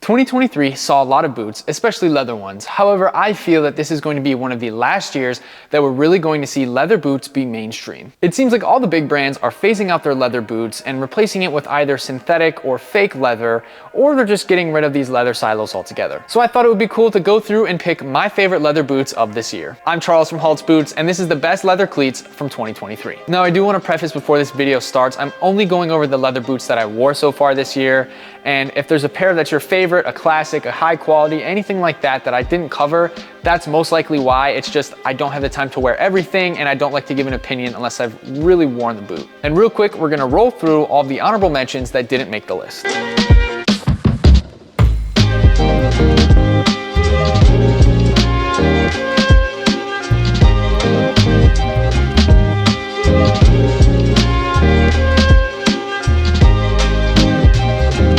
2023 saw a lot of boots, especially leather ones. However, I feel that this is going to be one of the last years that we're really going to see leather boots be mainstream. It seems like all the big brands are phasing out their leather boots and replacing it with either synthetic or fake leather, or they're just getting rid of these leather silos altogether. So I thought it would be cool to go through and pick my favorite leather boots of this year. I'm Charles from Halt's Boots, and this is the best leather cleats from 2023. Now, I do want to preface before this video starts, I'm only going over the leather boots that I wore so far this year, and if there's a pair that's your favorite, a classic, a high quality, anything like that I didn't cover, that's most likely why. It's just I don't have the time to wear everything, and I don't like to give an opinion unless I've really worn the boot. And real quick, we're gonna roll through all the honorable mentions that didn't make the list.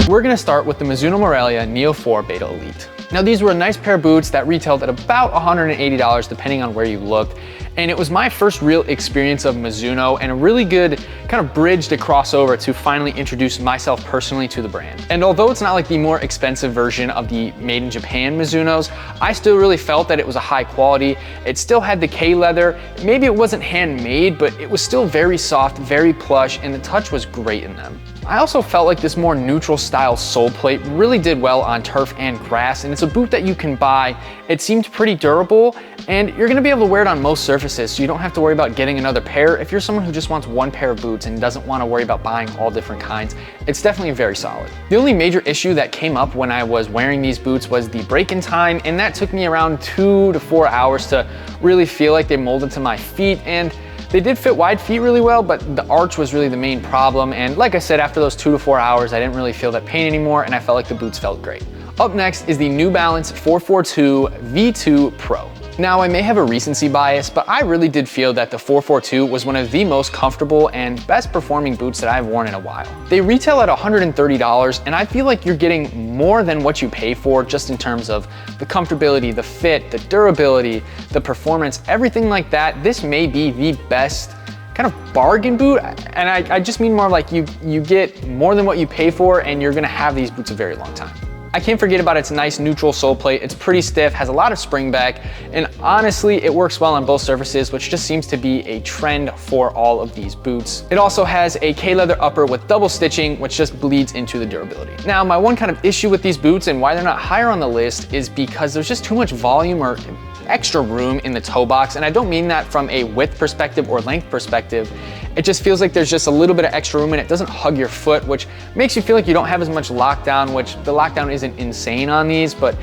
We're gonna start with the Mizuno Morelia Neo 4 Beta Elite. Now, these were a nice pair of boots that retailed at about $180 depending on where you looked. And it was my first real experience of Mizuno and a really good kind of bridge to cross over to finally introduce myself personally to the brand. And although it's not like the more expensive version of the made in Japan Mizunos, I still really felt that it was a high quality. It still had the K leather. Maybe it wasn't handmade, but it was still very soft, very plush, and the touch was great in them. I also felt like this more neutral style sole plate really did well on turf and grass, and it's a boot that you can buy. It seemed pretty durable, and you're gonna be able to wear it on most surfaces, so you don't have to worry about getting another pair. If you're someone who just wants one pair of boots and doesn't wanna worry about buying all different kinds, it's definitely very solid. The only major issue that came up when I was wearing these boots was the break-in time, and that took me around 2 to 4 hours to really feel like they molded to my feet, and they did fit wide feet really well, but the arch was really the main problem. And like I said, after those 2 to 4 hours, I didn't really feel that pain anymore, and I felt like the boots felt great. Up next is the New Balance 442 V2 Pro. Now, I may have a recency bias, but I really did feel that the 442 was one of the most comfortable and best performing boots that I've worn in a while. They retail at $130, and I feel like you're getting more than what you pay for just in terms of the comfortability, the fit, the durability, the performance, everything like that. This may be the best kind of bargain boot, and I just mean more like you get more than what you pay for, and you're gonna have these boots a very long time. I can't forget about its nice neutral sole plate. It's pretty stiff, has a lot of spring back, and honestly, it works well on both surfaces, which just seems to be a trend for all of these boots. It also has a K-leather upper with double stitching, which just bleeds into the durability. Now, my one kind of issue with these boots and why they're not higher on the list is because there's just too much volume or extra room in the toe box, and I don't mean that from a width perspective or length perspective. It just feels like there's just a little bit of extra room and it doesn't hug your foot, which makes you feel like you don't have as much lockdown, which the lockdown isn't insane on these, but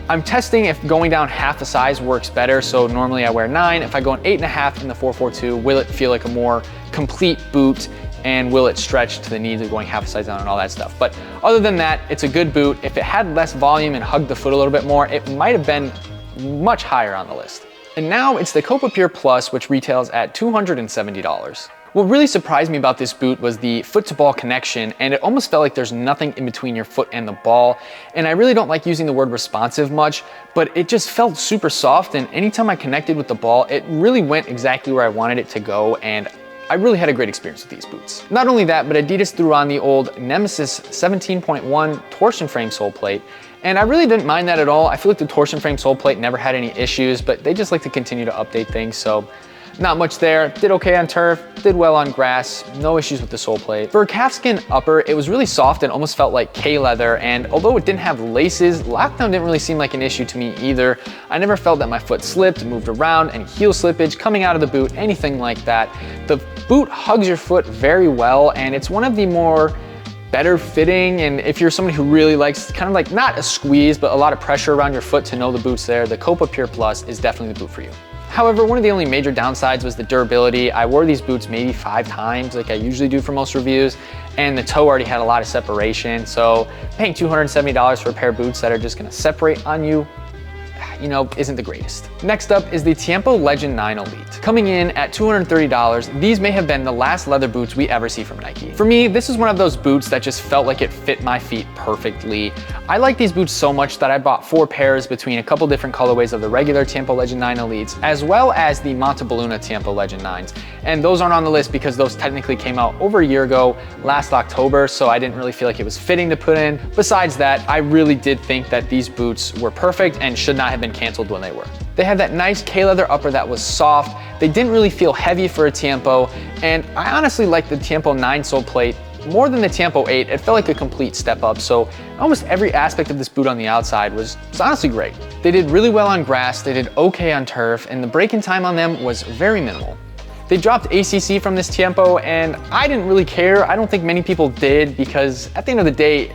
I'm testing if going down half the size works better. So normally I wear 9. If I go an 8.5 in the 442, will it feel like a more complete boot, and will it stretch to the needs of going half a size down and all that stuff? But other than that, it's a good boot. If it had less volume and hugged the foot a little bit more, it might have been much higher on the list. And now it's the Copa Pure Plus, which retails at $270. What really surprised me about this boot was the foot to ball connection, and it almost felt like there's nothing in between your foot and the ball. And I really don't like using the word responsive much, but it just felt super soft, and anytime I connected with the ball, it really went exactly where I wanted it to go, and I really had a great experience with these boots. Not only that, but Adidas threw on the old Nemesis 17.1 torsion frame sole plate, and I really didn't mind that at all. I feel like the torsion frame sole plate never had any issues, but they just like to continue to update things, so not much there. Did okay on turf, did well on grass, no issues with the sole plate. For a calfskin upper, it was really soft and almost felt like K-leather, and although it didn't have laces, lockdown didn't really seem like an issue to me either. I never felt that my foot slipped, moved around, and heel slippage coming out of the boot, anything like that. The boot hugs your foot very well, and it's one of the more better fitting, and if you're somebody who really likes kind of like not a squeeze, but a lot of pressure around your foot to know the boot's there, the Copa Pure Plus is definitely the boot for you. However, one of the only major downsides was the durability. I wore these boots maybe 5 times like I usually do for most reviews, and the toe already had a lot of separation. So paying $270 for a pair of boots that are just gonna separate on you, you know, isn't the greatest. Next up is the Tiempo Legend 9 Elite. Coming in at $230, these may have been the last leather boots we ever see from Nike. For me, this is one of those boots that just felt like it fit my feet perfectly. I like these boots so much that I bought 4 pairs between a couple different colorways of the regular Tiempo Legend 9 Elites, as well as the Montebelluna Tiempo Legend 9s. And those aren't on the list because those technically came out over a year ago, last October, so I didn't really feel like it was fitting to put in. Besides that, I really did think that these boots were perfect and should not have been canceled when they were. They had that nice K-leather upper that was soft. They didn't really feel heavy for a Tiempo, and I honestly liked the Tiempo 9 sole plate more than the Tiempo 8. It felt like a complete step up, so almost every aspect of this boot on the outside was honestly great. They did really well on grass, they did okay on turf, and the break-in time on them was very minimal. They dropped ACC from this Tiempo, and I didn't really care. I don't think many people did, because at the end of the day,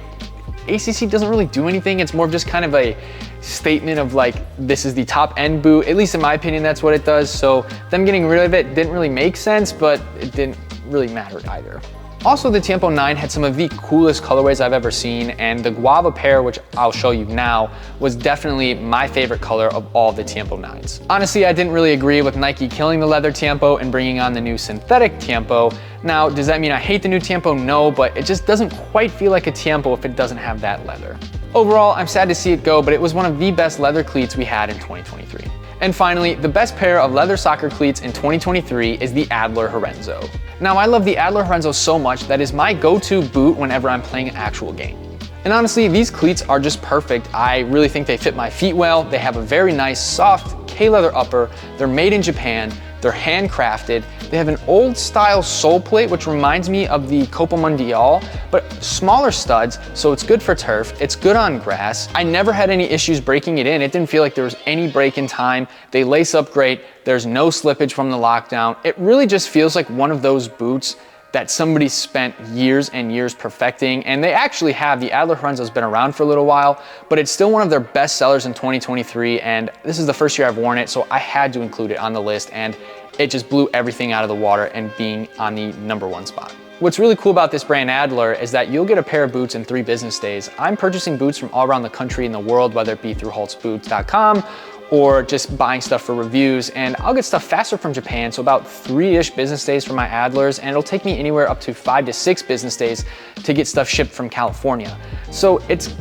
ACC doesn't really do anything. It's more of just kind of a statement of like, this is the top end boot. At least in my opinion, that's what it does. So them getting rid of it didn't really make sense, but it didn't really matter either. Also, the Tiempo 9 had some of the coolest colorways I've ever seen, and the guava pear, which I'll show you now, was definitely my favorite color of all the Tiempo 9s. Honestly, I didn't really agree with Nike killing the leather Tiempo and bringing on the new synthetic Tiempo. Now, does that mean I hate the new Tiempo? No, but it just doesn't quite feel like a Tiempo if it doesn't have that leather. Overall, I'm sad to see it go, but it was one of the best leather cleats we had in 2023. And finally, the best pair of leather soccer cleats in 2023 is the Adler Horenzo. Now, I love the Adler Horenzo so much that is my go-to boot whenever I'm playing an actual game. And honestly, these cleats are just perfect. I really think they fit my feet well. They have a very nice, soft K-leather upper. They're made in Japan. They're handcrafted. They have an old style sole plate, which reminds me of the Copa Mundial, but smaller studs, so it's good for turf. It's good on grass. I never had any issues breaking it in. It didn't feel like there was any break in time. They lace up great. There's no slippage from the lockdown. It really just feels like one of those boots that somebody spent years and years perfecting, and they actually have. The Adler Horenzo's been around for a little while, but it's still one of their best sellers in 2023, and this is the first year I've worn it, so I had to include it on the list, and it just blew everything out of the water and being on the #1 spot. What's really cool about this brand Adler is that you'll get a pair of boots in 3 business days. I'm purchasing boots from all around the country and the world, whether it be through haltsboots.com or just buying stuff for reviews, and I'll get stuff faster from Japan, so about 3-ish business days for my Adlers, and it'll take me anywhere up to 5 to 6 business days to get stuff shipped from California. So it's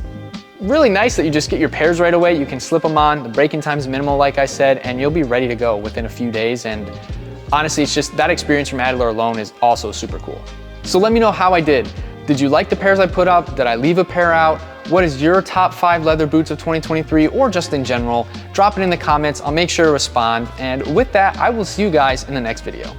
really nice that you just get your pairs right away. You can slip them on, the break-in time is minimal like I said, and you'll be ready to go within a few days, and honestly, it's just that experience from Adler alone is also super cool. So let me know how I did. Did you like the pairs I put up? Did I leave a pair out? What is your top 5 leather boots of 2023 or just in general? Drop it in the comments. I'll make sure to respond. And with that, I will see you guys in the next video.